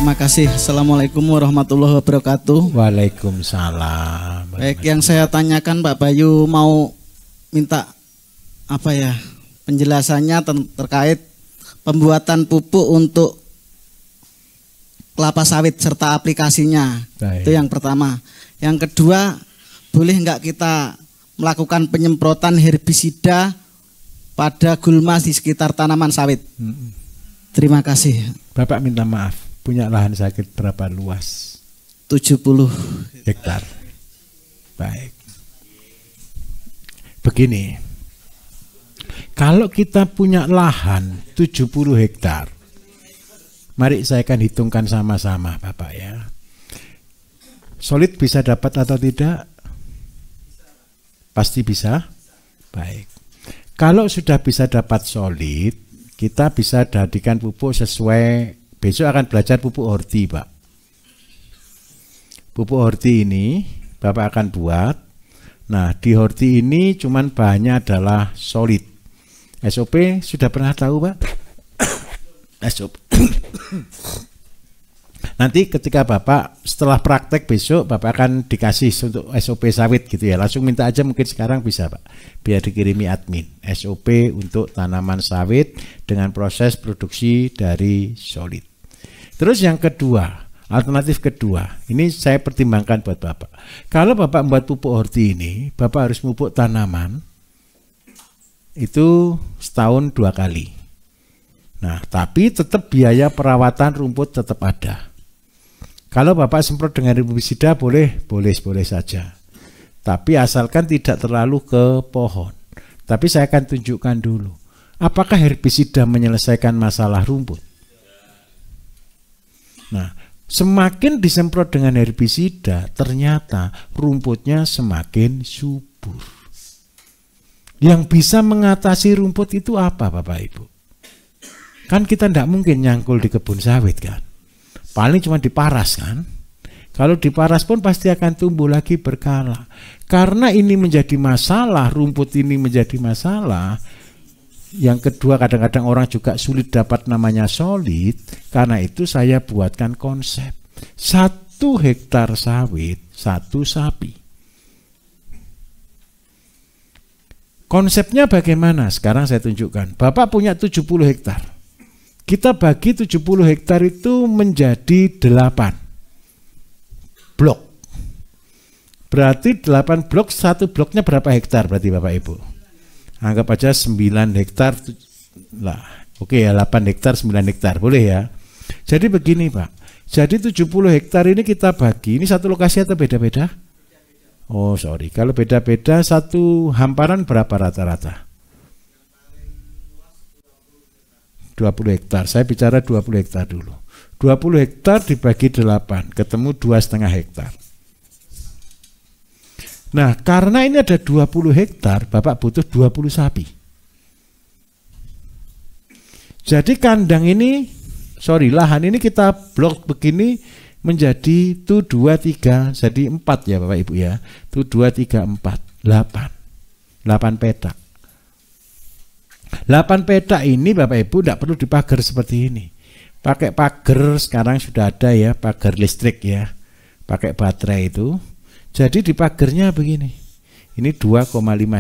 Terima kasih. Assalamualaikum warahmatullahi wabarakatuh. Waalaikumsalam. Baik, yang saya tanyakan Pak Bayu mau minta apa ya penjelasannya terkait pembuatan pupuk untuk kelapa sawit serta aplikasinya. Baik. Itu yang pertama. Yang kedua, boleh nggak kita melakukan penyemprotan herbisida pada gulma di sekitar tanaman sawit? Terima kasih. Bapak minta maaf, punya lahan sakit berapa luas? 70 hektar. Baik. Begini, kalau kita punya lahan 70 hektar, mari saya akan hitungkan sama-sama Bapak ya. Solid bisa dapat atau tidak? Pasti bisa. Baik. Kalau sudah bisa dapat solid, kita bisa jadikan pupuk sesuai. Besok akan belajar pupuk horti, Pak. Pupuk horti ini Bapak akan buat. Nah, di horti ini cuman bahannya adalah solid. SOP sudah pernah tahu, Pak? SOP. Nanti ketika Bapak setelah praktek besok Bapak akan dikasih untuk SOP sawit gitu ya. Langsung minta aja, mungkin sekarang bisa Pak, biar dikirimi admin SOP untuk tanaman sawit dengan proses produksi dari solid. Terus yang kedua, alternatif kedua, ini saya pertimbangkan buat Bapak. Kalau Bapak membuat pupuk horti ini, Bapak harus pupuk tanaman itu setahun 2 kali. Nah, tapi tetap biaya perawatan rumput tetap ada. Kalau Bapak semprot dengan herbisida boleh saja. Tapi asalkan tidak terlalu ke pohon. Tapi saya akan tunjukkan dulu. Apakah herbisida menyelesaikan masalah rumput? Nah, semakin disemprot dengan herbisida, ternyata rumputnya semakin subur. Yang bisa mengatasi rumput itu apa Bapak Ibu? Kan kita tidak mungkin nyangkul di kebun sawit kan. Paling cuma diparas kan. Kalau diparas pun pasti akan tumbuh lagi berkala. Karena ini menjadi masalah, rumput ini menjadi masalah. Yang kedua, kadang-kadang orang juga sulit dapat namanya solid. Karena itu saya buatkan konsep 1 hektar sawit 1 sapi. Konsepnya bagaimana? Sekarang saya tunjukkan. Bapak punya 70 hektar. Kita bagi 70 hektar itu menjadi 8 blok. Berarti 8 blok, 1 bloknya berapa hektar berarti Bapak Ibu? Anggap aja 9 hektar lah. Oke ya, 8 hektar 9 hektar boleh ya. Jadi begini Pak. Jadi 70 hektar ini kita bagi. Ini satu lokasi atau beda-beda? Oh sorry, kalau beda-beda satu hamparan berapa rata-rata? 20 hektar, saya bicara 20 hektar dulu. 20 hektar dibagi 8, ketemu 2,5 hektar. Nah, karena ini ada 20 hektar, Bapak butuh 20 sapi. Jadi kandang ini, lahan ini kita blok begini menjadi 2, 3, jadi 4 ya Bapak Ibu ya. 2, 3, 4, 8 petak. 8 petak ini Bapak Ibu tidak perlu dipagar seperti ini. Pakai pagar sekarang sudah ada ya, pagar listrik ya. Pakai baterai itu. Jadi di pagarnya begini. Ini 2,5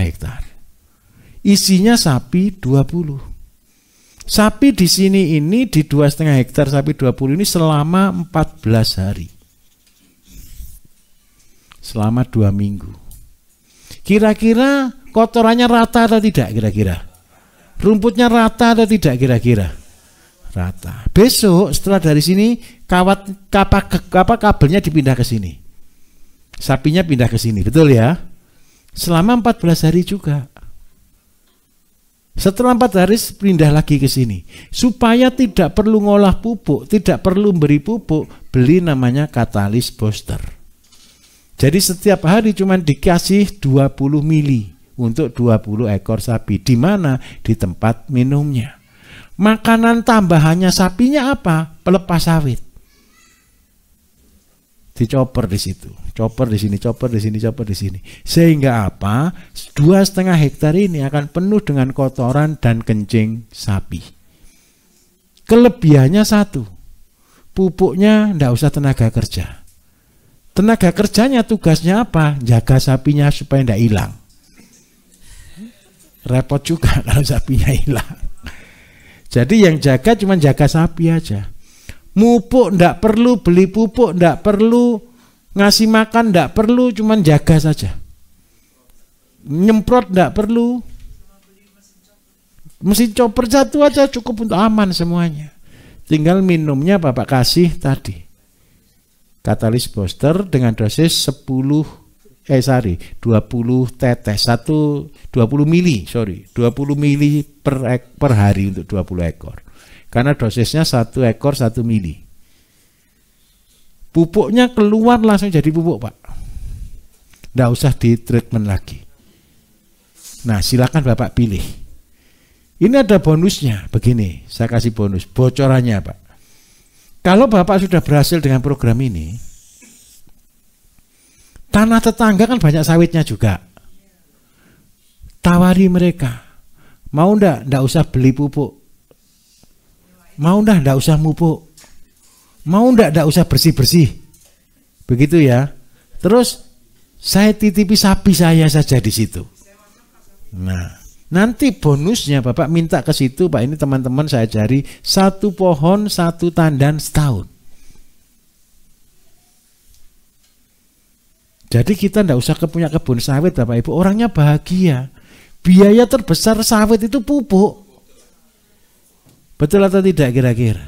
hektar. Isinya sapi 20. Sapi di sini ini di 2,5 hektar sapi 20 ini selama 14 hari. Selama 2 minggu. Kira-kira kotorannya rata atau tidak kira-kira? Rumputnya rata atau tidak kira-kira? Rata. Besok setelah dari sini kabelnya dipindah ke sini. Sapinya pindah ke sini, betul ya? Selama 14 hari juga. Setelah 4 hari pindah lagi ke sini. Supaya tidak perlu ngolah pupuk, tidak perlu beri pupuk, beli namanya katalis booster. Jadi setiap hari cuma dikasih 20 mili. Untuk 20 ekor sapi. Di mana? Di tempat minumnya. Makanan tambahannya sapinya apa? Pelepas sawit. Dicoper di situ, coper di sini, coper di sini, coper di sini. Sehingga apa? 2,5 hektar ini akan penuh dengan kotoran dan kencing sapi. Kelebihannya satu. pupuknya ndak usah tenaga kerja. Tenaga kerjanya tugasnya apa? Jaga sapinya supaya ndak hilang. Repot juga kalau sapinya hilang. Jadi yang jaga cuma jaga sapi aja. Mupuk ndak perlu, beli pupuk ndak perlu, ngasih makan ndak perlu, cuma jaga saja. Nyemprot ndak perlu. Mesin chopper satu aja cukup untuk aman semuanya. Tinggal minumnya Bapak kasih tadi. Katalis booster dengan dosis 20 tetes 20 mili, 20 mili per hari untuk 20 ekor. Karena dosisnya 1 ekor 1 mili. Pupuknya keluar langsung jadi pupuk, Pak. Nggak usah di treatment lagi. Nah, silakan Bapak pilih. Ini ada bonusnya, begini, saya kasih bonus, bocorannya Pak. Kalau Bapak sudah berhasil dengan program ini, tanah tetangga kan banyak sawitnya juga. Tawari mereka, mau ndak usah beli pupuk, mau ndak usah mupuk, mau ndak usah bersih-bersih, begitu ya. Terus saya titipi sapi saya saja di situ. Nah, nanti bonusnya Bapak minta ke situ, Pak, ini teman-teman saya ajari 1 pohon 1 tandan setahun. Jadi kita ndak usah punya kebun sawit Bapak Ibu, orangnya bahagia. Biaya terbesar sawit itu pupuk. Betul atau tidak kira-kira?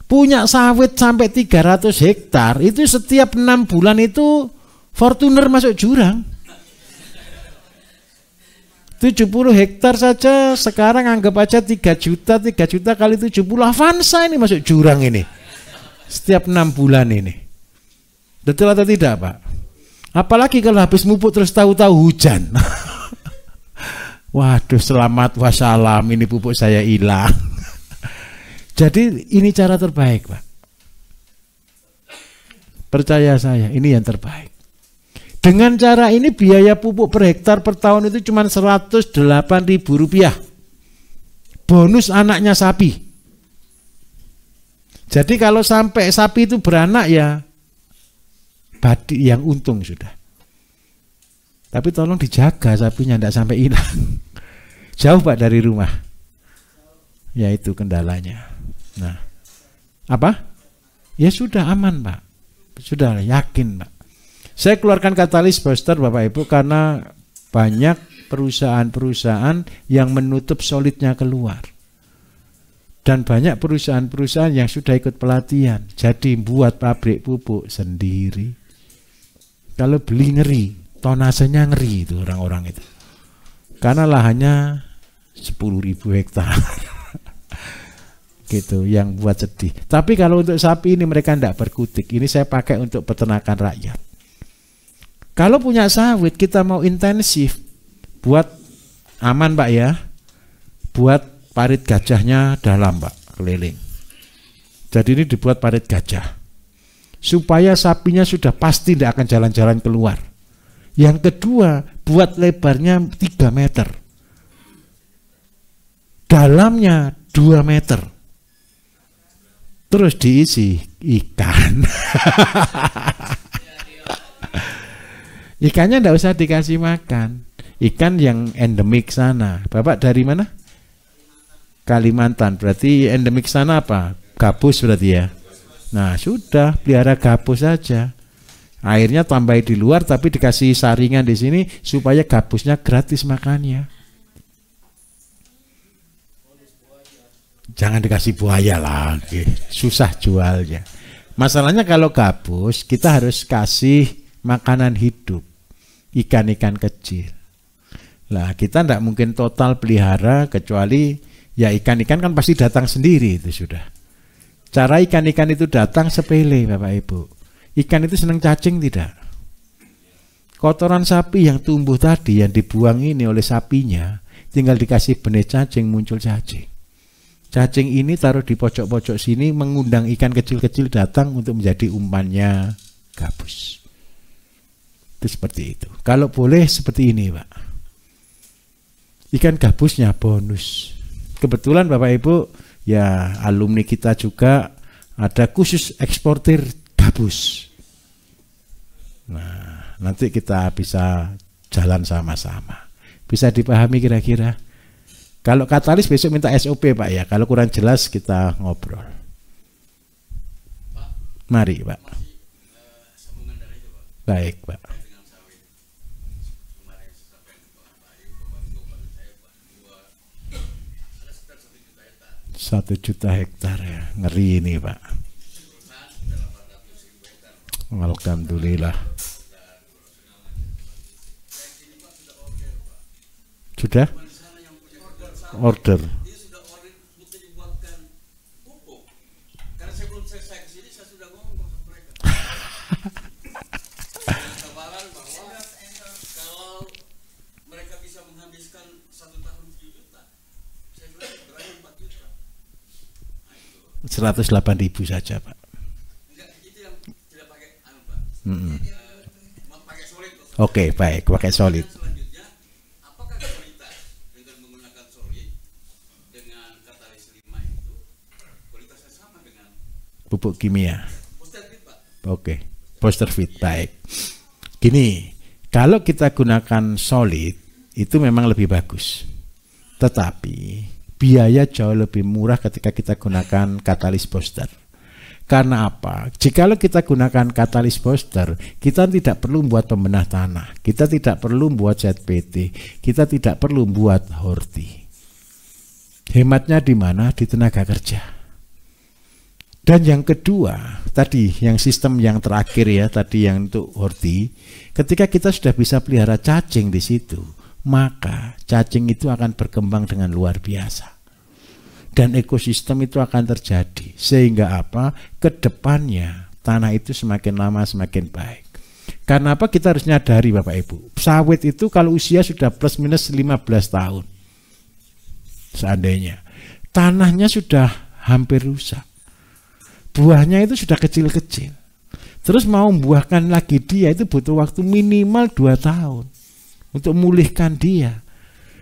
Punya sawit sampai 300 hektar, itu setiap 6 bulan itu Fortuner masuk jurang. 70 hektar saja sekarang anggap aja 3 juta kali 70 Avanza ini masuk jurang ini setiap 6 bulan ini. Betul atau tidak Pak? Apalagi kalau habis mupuk terus tahu-tahu hujan. Waduh, selamat wassalam, ini pupuk saya hilang. Jadi ini cara terbaik Pak. Percaya saya, ini yang terbaik. Dengan cara ini biaya pupuk per hektar per tahun itu cuma Rp108.000. Bonus anaknya sapi. Jadi kalau sampai sapi itu beranak ya Badi yang untung sudah. Tapi tolong dijaga sapinya tidak sampai hilang. Jauh Pak dari rumah. Ya itu kendalanya. Nah, apa? Ya sudah aman Pak. Sudah yakin Pak. Saya keluarkan katalis booster Bapak Ibu karena banyak perusahaan-perusahaan yang menutup solidnya keluar. Dan banyak perusahaan-perusahaan yang sudah ikut pelatihan. Jadi buat pabrik pupuk sendiri. Kalau beli ngeri, tonasenya ngeri itu orang-orang itu. Karena lahannya 10.000 hektar. Gitu, yang buat sedih. Tapi kalau untuk sapi ini mereka tidak berkutik. Ini saya pakai untuk peternakan rakyat. Kalau punya sawit kita mau intensif, buat aman Pak ya, buat parit gajahnya dalam Pak, keliling. Jadi ini dibuat parit gajah, supaya sapinya sudah pasti tidak akan jalan-jalan keluar. Yang kedua, buat lebarnya 3 meter, dalamnya 2 meter, terus diisi ikan. Ikannya enggak usah dikasih makan. Ikan yang endemik sana. Bapak dari mana? Kalimantan. Berarti endemik sana apa? Gabus berarti ya. Nah, sudah pelihara gabus saja. Airnya tambahin di luar tapi dikasih saringan di sini supaya gabusnya gratis makannya. Jangan dikasih buaya lagi. Susah jualnya. Masalahnya kalau gabus kita harus kasih makanan hidup. Ikan-ikan kecil. Lah kita tidak mungkin total pelihara kecuali ya ikan-ikan kan pasti datang sendiri itu sudah. Cara ikan-ikan itu datang sepele Bapak Ibu. Ikan itu senang cacing tidak? Kotoran sapi yang tumbuh tadi yang dibuang ini oleh sapinya tinggal dikasih benih cacing muncul cacing. Cacing ini taruh di pojok-pojok sini mengundang ikan kecil-kecil datang untuk menjadi umpannya gabus. Itu seperti itu. Kalau boleh seperti ini Pak. Ikan gabusnya bonus. Kebetulan Bapak Ibu ya alumni kita juga ada khusus eksportir gabus. Nah, nanti kita bisa jalan sama-sama. Bisa dipahami kira-kira? Kalau katalis besok minta SOP Pak ya, kalau kurang jelas kita ngobrol. Mari Pak. Baik Pak. 1 juta hektar ya, ngeri ini Pak. Alhamdulillah. Sudah? Order. Kalau mereka bisa menghabiskan 1 tahun 7 juta, saya bilang berakhir 4 juta. 108.000 saja Pak. Enggak, itu yang tidak pakai Pak. Pakai solid. Oke, baik, pakai solid. Selanjutnya, apakah kualitas dengan menggunakan solid dengan katalis 5 itu kualitasnya sama dengan Pupuk kimia? booster fit Pak? Oke, booster fit, baik. Gini, kalau kita gunakan solid itu memang lebih bagus. Tetapi biaya jauh lebih murah ketika kita gunakan katalis booster. Karena apa? Jikalau kita gunakan katalis booster, kita tidak perlu membuat pembenah tanah, kita tidak perlu membuat ZPT, kita tidak perlu membuat horti. Hematnya di mana? Di tenaga kerja. Dan yang kedua, tadi yang sistem yang terakhir ya, tadi yang untuk horti, ketika kita sudah bisa pelihara cacing di situ, maka cacing itu akan berkembang dengan luar biasa. Dan ekosistem itu akan terjadi. Sehingga apa? Kedepannya tanah itu semakin lama semakin baik. Karena apa? Kita harus nyadari Bapak Ibu, sawit itu kalau usia sudah plus minus 15 tahun, seandainya tanahnya sudah hampir rusak, buahnya itu sudah kecil-kecil, terus mau membuahkan lagi dia itu butuh waktu minimal 2 tahun untuk memulihkan dia.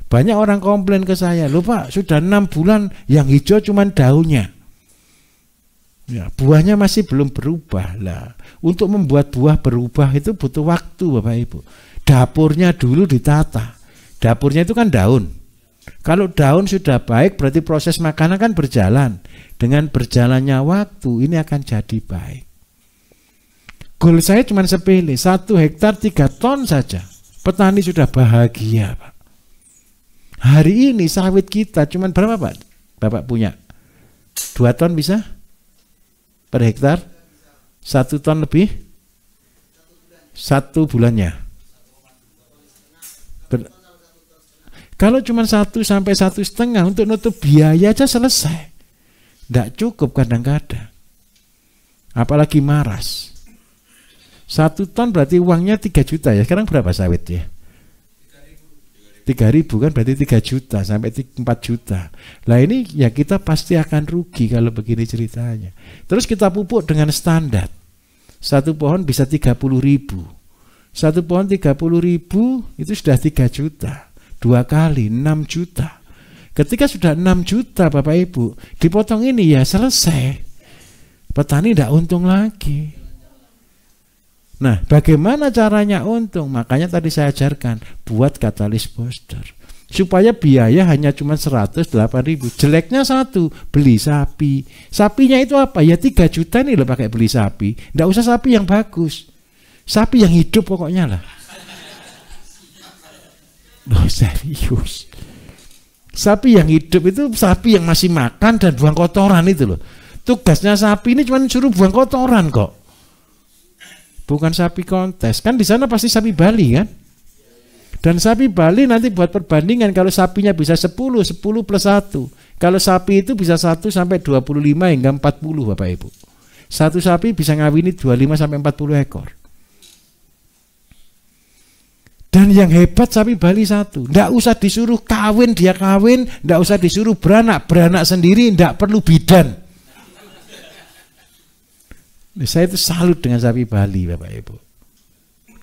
Banyak orang komplain ke saya, loh Pak, sudah 6 bulan yang hijau cuman daunnya, ya, buahnya masih belum berubah. Lah, untuk membuat buah berubah itu butuh waktu Bapak Ibu. Dapurnya dulu ditata. Dapurnya itu kan daun. Kalau daun sudah baik berarti proses makanan kan berjalan. Dengan berjalannya waktu ini akan jadi baik. Goal saya cuma sepele, 1 hektar 3 ton saja. Petani sudah bahagia Pak. Hari ini sawit kita cuma berapa Pak? Bapak punya 2 ton bisa? Per hektar? 1 ton lebih? 1 bulannya. Kalau cuma 1 sampai 1,5 untuk nutup biaya aja selesai. Tidak cukup kadang-kadang. Apalagi maras. 1 ton berarti uangnya 3 juta ya. Sekarang berapa sawit ya? 3.000 kan berarti 3 juta sampai 4 juta. Lah ini ya kita pasti akan rugi kalau begini ceritanya. Terus kita pupuk dengan standar. 1 pohon bisa 30.000. 1 pohon 30.000 itu sudah 3 juta. 2 kali 6 juta. Ketika sudah 6 juta Bapak Ibu, dipotong ini ya selesai. Petani tidak untung lagi. Nah, bagaimana caranya untung? Makanya tadi saya ajarkan, buat katalis booster. Supaya biaya hanya cuma 108.000. Jeleknya 1, beli sapi. Sapinya itu apa? Ya 3 juta nih loh pakai beli sapi. Nggak usah sapi yang bagus. Sapi yang hidup pokoknya lah. Loh serius. Sapi yang hidup itu sapi yang masih makan dan buang kotoran itu loh. Tugasnya sapi ini cuma suruh buang kotoran kok. Bukan sapi kontes. Kan di sana pasti sapi Bali kan? Dan sapi Bali nanti buat perbandingan, kalau sapinya bisa 10 plus 1. Kalau sapi itu bisa 1 sampai 25 hingga 40 Bapak Ibu. Satu sapi bisa ngawini 25 sampai 40 ekor. Dan yang hebat sapi Bali 1. Nggak usah disuruh kawin, dia kawin. Nggak usah disuruh beranak sendiri. Nggak perlu bidan. Saya itu salut dengan sapi Bali Bapak Ibu.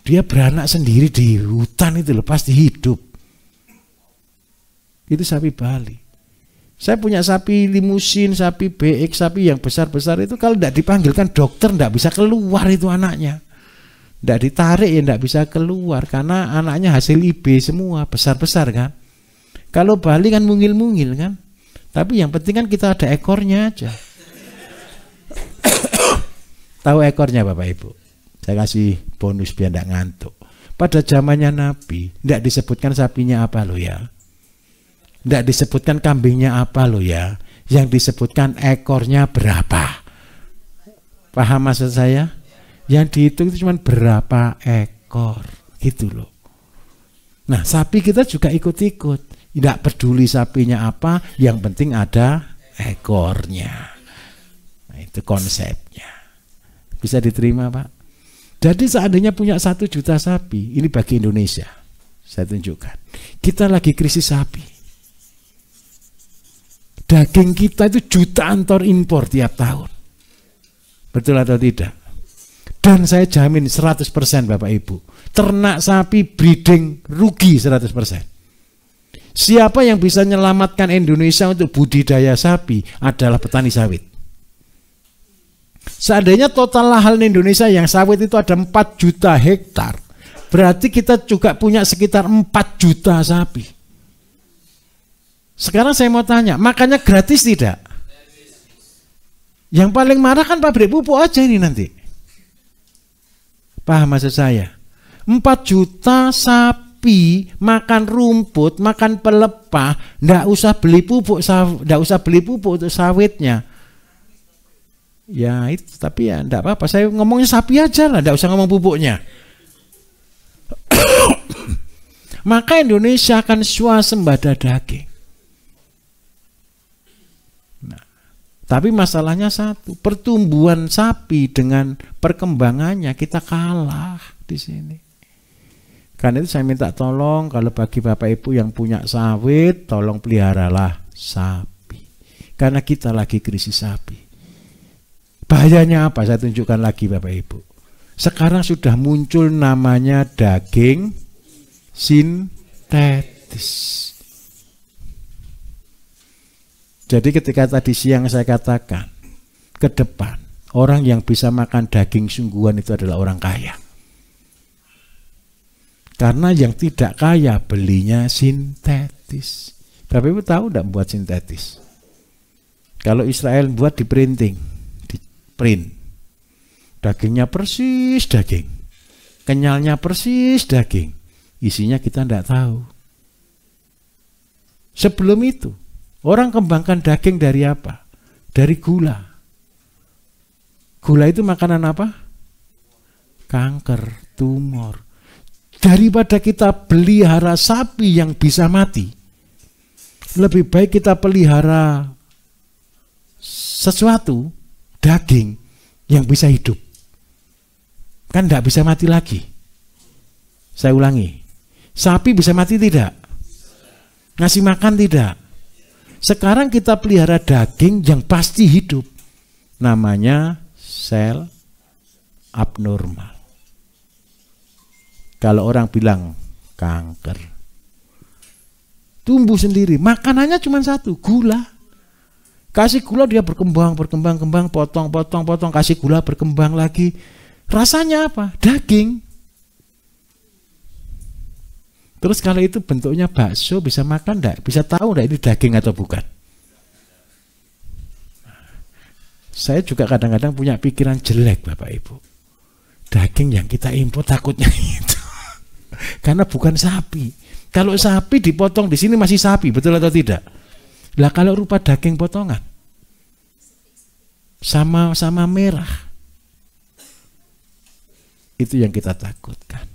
Dia beranak sendiri di hutan itu loh, pasti hidup. Itu sapi Bali. Saya punya sapi limusin, sapi BX, sapi yang besar-besar itu kalau tidak dipanggilkan dokter tidak bisa keluar itu anaknya. Tidak ditarik ya tidak bisa keluar karena anaknya hasil IB semua, besar-besar kan. Kalau Bali kan mungil-mungil kan. Tapi yang penting kan kita ada ekornya aja. Tahu ekornya Bapak Ibu? Saya kasih bonus biar tidak ngantuk. Pada zamannya Nabi tidak disebutkan sapinya apa lo ya. Tidak disebutkan kambingnya apa lo ya. Yang disebutkan ekornya berapa. Paham maksud saya? Yang dihitung itu cuma berapa ekor. Gitu loh. Nah sapi kita juga ikut-ikut. Tidak peduli sapinya apa. Yang penting ada ekornya. Nah, itu konsepnya. Bisa diterima Pak? Jadi seandainya punya 1 juta sapi. Ini bagi Indonesia. Saya tunjukkan. Kita lagi krisis sapi. Daging kita itu jutaan ton impor tiap tahun. Betul atau tidak? Dan saya jamin 100% Bapak Ibu. Ternak sapi breeding rugi 100%. Siapa yang bisa menyelamatkan Indonesia untuk budidaya sapi adalah petani sawit. Seandainya total lahan Indonesia yang sawit itu ada 4 juta hektar. Berarti kita juga punya sekitar 4 juta sapi. Sekarang saya mau tanya, makannya gratis tidak? Yang paling marah kan pabrik pupuk aja ini nanti. Paham maksud saya? 4 juta sapi makan rumput, makan pelepah, ndak usah beli pupuk, ndak usah beli pupuk untuk sawitnya. Ya itu, tapi ya ndak apa-apa. Saya ngomongnya sapi aja lah, ndak usah ngomong pupuknya. Maka Indonesia akan swasembada daging. Tapi masalahnya satu, pertumbuhan sapi dengan perkembangannya kita kalah di sini. Karena itu saya minta tolong kalau bagi Bapak Ibu yang punya sawit, tolong peliharalah sapi. Karena kita lagi krisis sapi. Bahayanya apa? Saya tunjukkan lagi Bapak Ibu. Sekarang sudah muncul namanya daging sintetis. Jadi ketika tadi siang saya katakan, ke depan orang yang bisa makan daging sungguhan itu adalah orang kaya. Karena yang tidak kaya belinya sintetis. Bapak Ibu tahu tidak buat sintetis? Kalau Israel buat di printing, di print. Dagingnya persis daging. Kenyalnya persis daging. Isinya kita tidak tahu. Sebelum itu orang kembangkan daging dari apa? Dari gula. Gula itu makanan apa? Kanker, tumor. Daripada kita pelihara sapi yang bisa mati, lebih baik kita pelihara sesuatu, daging yang bisa hidup. Kan tidak bisa mati lagi. Saya ulangi. Sapi bisa mati tidak? Ngasih makan tidak? Sekarang kita pelihara daging yang pasti hidup. Namanya sel abnormal. Kalau orang bilang kanker. Tumbuh sendiri. Makanannya cuma satu, gula. Kasih gula dia berkembang, potong, kasih gula berkembang lagi. Rasanya apa? Daging. Terus kalau itu bentuknya bakso bisa makan enggak? Bisa tahu enggak ini daging atau bukan? Saya juga kadang-kadang punya pikiran jelek Bapak Ibu. Daging yang kita impor takutnya itu. Karena bukan sapi. Kalau sapi dipotong di sini masih sapi, betul atau tidak? Lah kalau rupa daging potongan sama merah. Itu yang kita takutkan.